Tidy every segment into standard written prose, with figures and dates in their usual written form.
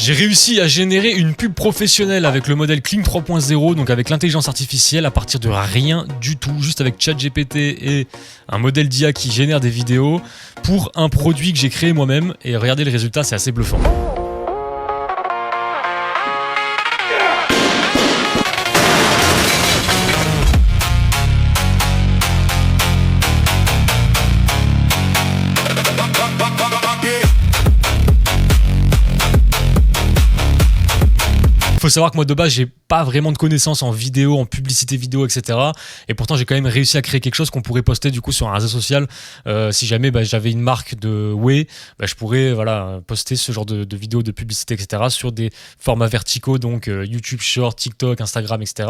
J'ai réussi à générer une pub professionnelle avec le modèle Kling 3.0, donc avec l'intelligence artificielle à partir de rien du tout, juste avec ChatGPT et un modèle d'IA qui génère des vidéos pour un produit que j'ai créé moi-même. Et regardez le résultat, c'est assez bluffant. Faut savoir que moi de base j'ai pas vraiment de connaissances en vidéo, en publicité vidéo, etc. Et pourtant j'ai quand même réussi à créer quelque chose qu'on pourrait poster du coup sur un réseau social. Si jamais j'avais une marque de whey, je pourrais poster ce genre de vidéos de publicité, etc. sur des formats verticaux, donc YouTube Short, TikTok, Instagram, etc.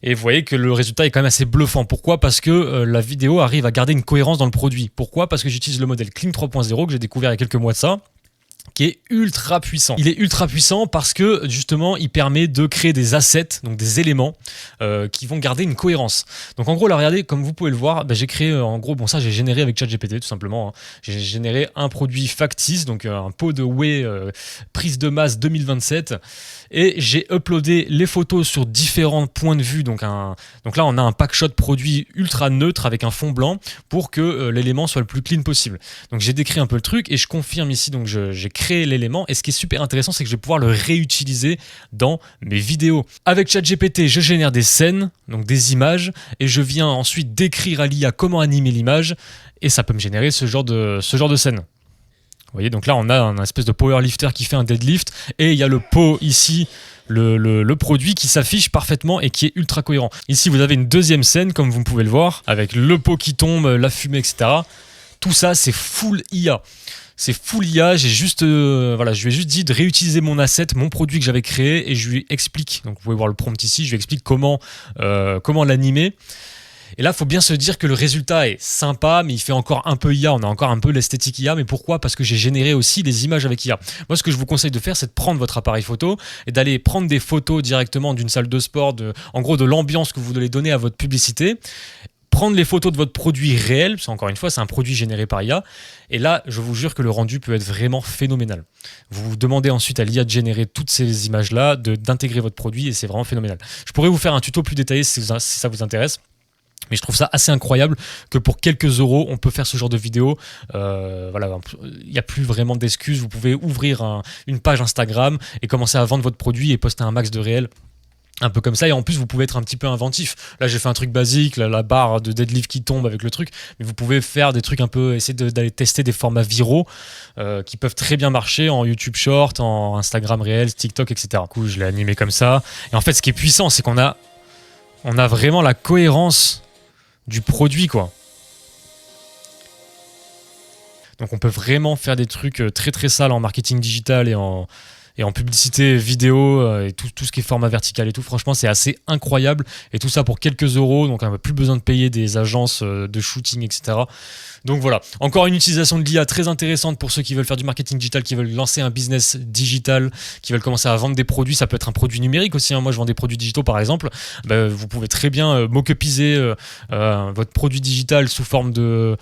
Et vous voyez que le résultat est quand même assez bluffant. Pourquoi ? Parce que la vidéo arrive à garder une cohérence dans le produit. Pourquoi ? Parce que j'utilise le modèle Kling 3.0 que j'ai découvert il y a quelques mois de ça, qui est ultra puissant. Il est ultra puissant parce que justement il permet de créer des assets, donc des éléments qui vont garder une cohérence. Donc en gros là regardez, comme vous pouvez le voir, j'ai créé en gros, ça j'ai généré avec ChatGPT tout simplement, hein. J'ai généré un produit factice, donc un pot de whey prise de masse 2027, et j'ai uploadé les photos sur différents points de vue. Donc là on a un packshot produit ultra neutre avec un fond blanc pour que l'élément soit le plus clean possible. Donc j'ai décrit un peu le truc et je confirme ici, donc j'ai créé l'élément, et ce qui est super intéressant c'est que je vais pouvoir le réutiliser dans mes vidéos. Avec ChatGPT je génère des scènes, donc des images, et je viens ensuite décrire à l'IA comment animer l'image, et ça peut me générer ce genre de scène. Vous voyez, donc là on a un espèce de powerlifter qui fait un deadlift, et il y a le pot ici, le produit qui s'affiche parfaitement et qui est ultra cohérent. Ici vous avez une deuxième scène comme vous pouvez le voir, avec le pot qui tombe, la fumée, etc. Tout ça c'est full IA. C'est full IA, je lui ai juste dit de réutiliser mon asset, mon produit que j'avais créé, et je lui explique, donc vous pouvez voir le prompt ici, je lui explique comment l'animer. Et là, il faut bien se dire que le résultat est sympa, mais il fait encore un peu IA, on a encore un peu l'esthétique IA, mais pourquoi ? Parce que j'ai généré aussi des images avec IA. Moi, ce que je vous conseille de faire, c'est de prendre votre appareil photo et d'aller prendre des photos directement d'une salle de sport, en gros de l'ambiance que vous voulez donner à votre publicité, prendre les photos de votre produit réel, parce qu'encore une fois, c'est un produit généré par IA, et là, je vous jure que le rendu peut être vraiment phénoménal. Vous demandez ensuite à l'IA de générer toutes ces images-là, d'intégrer votre produit, et c'est vraiment phénoménal. Je pourrais vous faire un tuto plus détaillé si ça vous intéresse, mais je trouve ça assez incroyable que pour quelques euros, on peut faire ce genre de vidéo. Il n'y a plus vraiment d'excuses, vous pouvez ouvrir une page Instagram et commencer à vendre votre produit et poster un max de réel. Un peu comme ça, et en plus vous pouvez être un petit peu inventif. Là j'ai fait un truc basique, la barre de deadlift qui tombe avec le truc, mais vous pouvez faire des trucs un peu, essayer d'aller tester des formats viraux qui peuvent très bien marcher en YouTube Short, en Instagram Reels, TikTok, etc. Du coup je l'ai animé comme ça, et en fait ce qui est puissant c'est qu'on a vraiment la cohérence du produit, quoi. Donc on peut vraiment faire des trucs très très sales en marketing digital et en publicité vidéo et tout ce qui est format vertical et tout. Franchement, c'est assez incroyable. Et tout ça pour quelques euros. Donc, on n'a plus besoin de payer des agences de shooting, etc. Donc voilà, encore une utilisation de l'IA très intéressante pour ceux qui veulent faire du marketing digital, qui veulent lancer un business digital, qui veulent commencer à vendre des produits. Ça peut être un produit numérique aussi, hein. Moi, je vends des produits digitaux, par exemple. Vous pouvez très bien mock-upiser votre produit digital sous forme de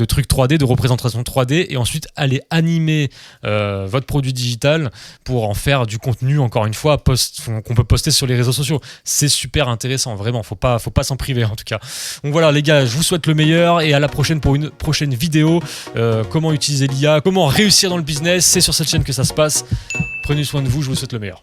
trucs 3D, de représentation 3D, et ensuite aller animer votre produit digital pour en faire du contenu, encore une fois, qu'on peut poster sur les réseaux sociaux. C'est super intéressant, vraiment. Faut pas s'en priver, en tout cas. Donc voilà, les gars, je vous souhaite le meilleur, et à la prochaine pour une prochaine vidéo. Comment utiliser l'IA, comment réussir dans le business. C'est sur cette chaîne que ça se passe. Prenez soin de vous, je vous souhaite le meilleur.